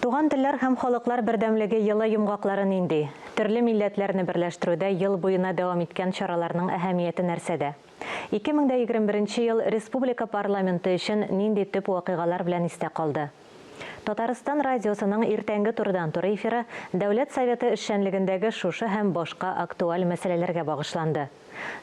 Туган телләр һәм халыклар бердәмлеге йылы йомгакларын инде. Төрле милләтләрне берләштерүдә ел буена дәвам иткән чараларның әһәмияте нәрсәдә? 2021 ел республика парламенты өчен нинди төп вакыйгалар белән истә калды? Татарстан радиосының иртәнге турыдан туры эфиры Дәүләт Советы эшчәнлегендәге шушы һәм башка актуаль мәсьәләләргә багышланды.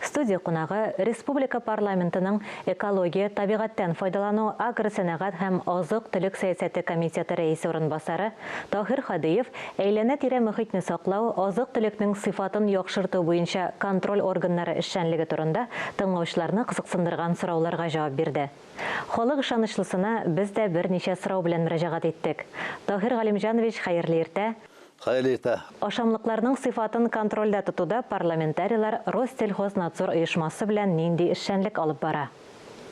Студия кунагы Республика парламентының экология, табигатьтән файдалану, агросәнәгать һәм азык-төлек сәясәте комитеты рәисе урынбасары Таһир Хадыев әйләнә-тирә мөхитне саклау, азык-төлекнең сыйфатын яхшырту буенча контроль органнары эшчәнлеге турында тыңлаучыларны кызыксындырган сорауларга җавап бирде. Халык ышанычлысына без дә берничә сорау белән мөрәҗәгать иттек. Таһир Галимҗанович, хәерле иртә. Ашамлыкларның сыйфатын контрольдә тотуда парламентарийлар Россельхознадзор оешмасы белән нинди эшчәнлек алып бара?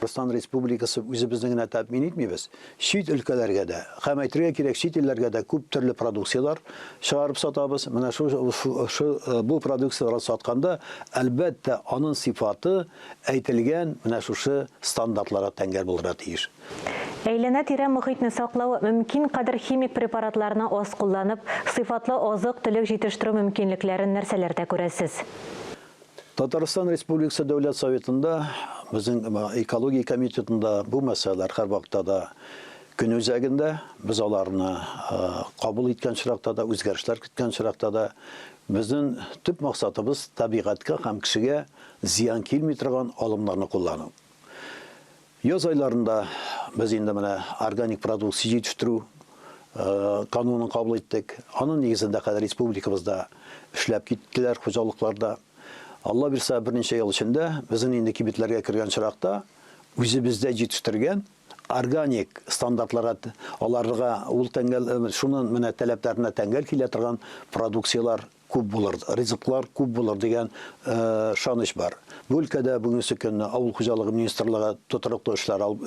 Татарстан Республикасы үзебезнең генә тәэмин итмибез. Чит өлкәләргә дә, һәм әйтергә кирәк, чит илләргә дә күп төрле продукциялар чыгарып сатабыз. Менә бу продукцияларны сатканда, әлбәттә, аның сыйфаты әйтелгән менә шушы стандартларга тәңгәл булырга тиеш. Әйләнә-тирә мөхитне саклау мөмкин кадәр химик препаратларны аз кулланып, сыйфатлы азык-төлек җитештерү мөмкинлекләрен нәрсәләрдә күрәсез? Татарстан Республикасы Дәүләт Советында, безнең экология комитетында бу мәсьәләләр һәр вакытта да көн үзәгендә, без аларны кабул иткән чиракта да, үзгәрешләр киткән чиракта да, безнең төп максатыбыз табигатькә һәм кешегә зыян килми торган алымнарны куллану. Яз айларында без инде менә органик продукция җитештерү канунын кабул иттек. Аның нигезендә хәзер республикабызда эшләп киттеләр хуҗалыкларда. Алла бирсә, берничә ел эчендә безнең инде кибетләргә кергән чиракта үзебездә җитештергән органик стандартларга, аларга ул тәңгәл, шуның менә таләпләренә тәңгәл килә торган продукциялар күп булыр, ризыклар күп булыр дигән шаныч бар. Бу өлкәдә бүгенге көнне авыл хуҗалыгы министрлыгы тотырлыклы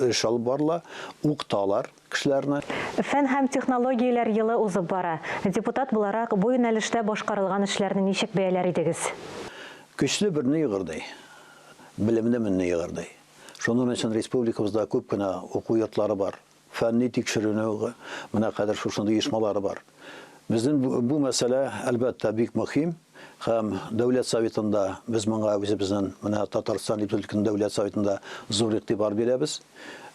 эш алып барыла, укыталар кешеләрне. Фән һәм технологияләр елы узып бара. Депутат буларак бу юнәлештә башкарылган эшләрне ничек бәяләр идегез? Көчле берне йгырдый, белемле менне йгырдый. Шуның өчен республикабызда күп кенә уку йортлары бар, фәнни тикшеренү, менә хәзер шушындый оешмалары бар. Безнең бу мәсьәлә әлбәттә бик мөһим, һәм Дәүләт Советында без моңа үзебезнең менә Татарстан Республикасының Дәүләт Советында зур игътибар бирәбез.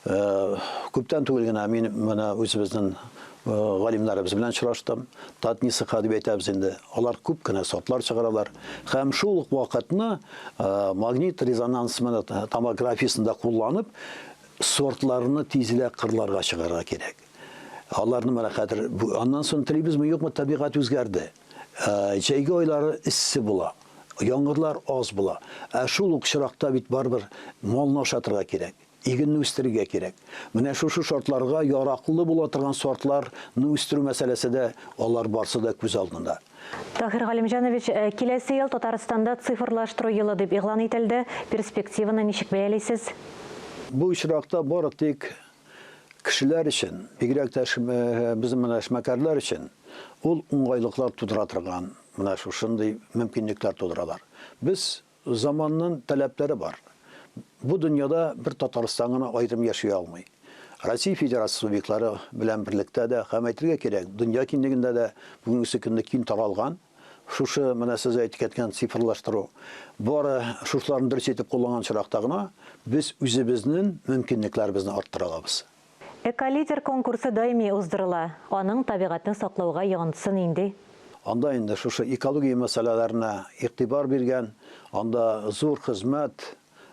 Күптән түгел генә мин менә үзебезнең галимнәребез белән очраштым. Татнисы дип әйтәбез инде. Алар күп кенә сортлар чыгаралар. Һәм шул ук вакытны магнит резонанс томографиясында кулланып, сортларны тизләп кырларга чыгарга кирәк. Аларны менә хәзер аннан соң телибезме юкмы, табигать үзгәрде. Җәйге айлары иссе була, яңгырлар аз була. Шул ук чиракта бит барбер малны ашатырга кирәк, игенне үстерергә кирәк. Менә шушы шартларга яраклы була торган сортларны үстерү мәсьәләсе дә алар барсы да күз алдында. Таһир Галимҗанович, киләсе ел Татарстанда цифрлаштыру елы дип игълан ителде. Перспективаны ничек бәялисез? Бу чиракта бары тик кешеләр өчен, бигрәк тә безнең менә эшмәкәрләр өчен ул уңайлыклар тудыра торган, менә шушындый мөмкинлекләр тудыралар. Без заманның таләпләре бар. Бу дөньяда бер Татарстан гына аерым яши алмый. Россия Федерациясе субъектлары белән берлектә дә, һәм әйтергә кирәк, дөнья киңлегендә дә бүгенге көндә киң таралган. Шушы менә сез әйткән цифрлаштыру бары шушларны дөрес итеп кулланган чиракта гына без үзебезнең мөмкинлекләребезне арттыра алабыз. Эколидер конкурсы даими уздырыла. Аның табигатьне саклауга йогынтысы нинди? Анда инде шушы экология мәсьәләләренә игътибар биргән, анда зур хезмәт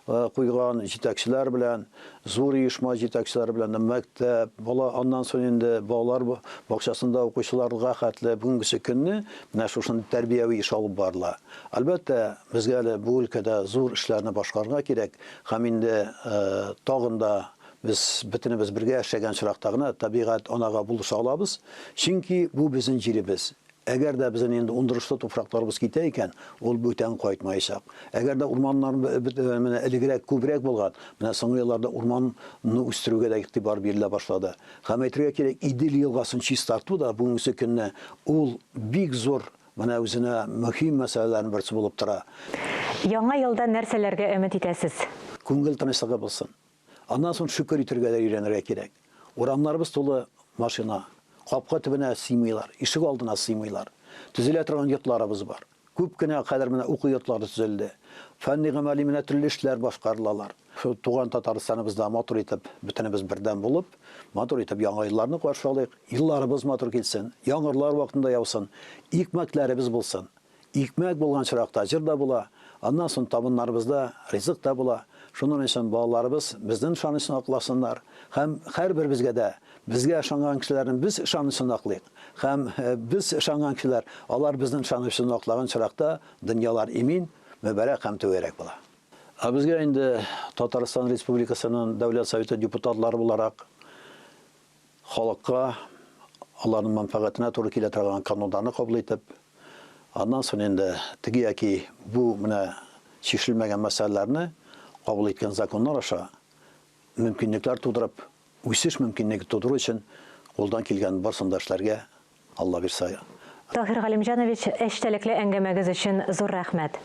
куйган җитәкчеләр белән, зур оешма җитәкчеләре белән мәктәп, аннан соң инде балалар бакчасында укучыларга хәтле бүгенге көнне менә шушы тәрбияви эш алып барыла. Әлбәттә, безгә әле бу өлкәдә зур эшләрне башкарырга кирәк, һәм инде тагын да biz bütünübез бергә яшәгән чиракта гына табигать анага булыша алабыз. Чөнки бу безнең җиребез. Әгәр дә безнең инде ундырышлы туфракларыбыз китә икән, ул бүтән кайтмаячак. Әгәр дә урманнар менә элегрәк күбрәк булган, менә соңгы елларда урманны үстерүгә дә игътибар бирелә башлады. Һәм әйтергә кирәк, Идел елгасын чистарту да бүгенге көнне ул бик зур менә үзенә мөһим мәсьәләләрнең берсе булып тора. Яңа елда нәрсәләргә өмет итәсез? Күңел тынычлыгы булсын. Аннан соң шөкер итәргә дә өйрәнергә кирәк. Урамнарыбыз тулы машина, Капка төбенә сыймыйлар, ишек алдына сыймыйлар. Төзелә торган йортларыбыз бар. Күп кенә кадәр менә уку йортлары төзелде. Фәнни гамәли менә төрле эшләр башкарылалар. Шу туган Татарстаныбызда матур итеп, бөтенебез бердәм булып, матур итеп яңа елларны каршылыйк. Елларыбыз матур килсен, яңгырлар вакытында яусын, икмәкләребез булсын. Икмәк булган чиракта җир да була, аннан соң табыннарыбызда ризык та була. Шуның өчен балаларыбыз безнең ышанысын акласыннар һәм һәрбер безгә дә безгә ышанган кешеләрнең без ышанысын аклыйк. Һәм без ышанган кешеләр, алар безнең ышанысын аклаган чиракта дөньялар имин, мөбарәк һәм түгәрәк була. Безгә инде Татарстан Республикасының Дәүләт Советы депутатлары буларак халыкка аларның мәнфәгатенә туры килә торган кануннарны кабул итеп, аннан соң инде теге яки бу менә чишелмәгән мәсьәләләрне кабул иткән законнар аша мөмкинлекләр тудырып, үсеш мөмкинлеге тудыру өчен кулдан килгән барсын да эшләргә Алла бирсә. Таһир Галимҗанович, эчтәлекле әңгәмәгез өчен зур рәхмәт.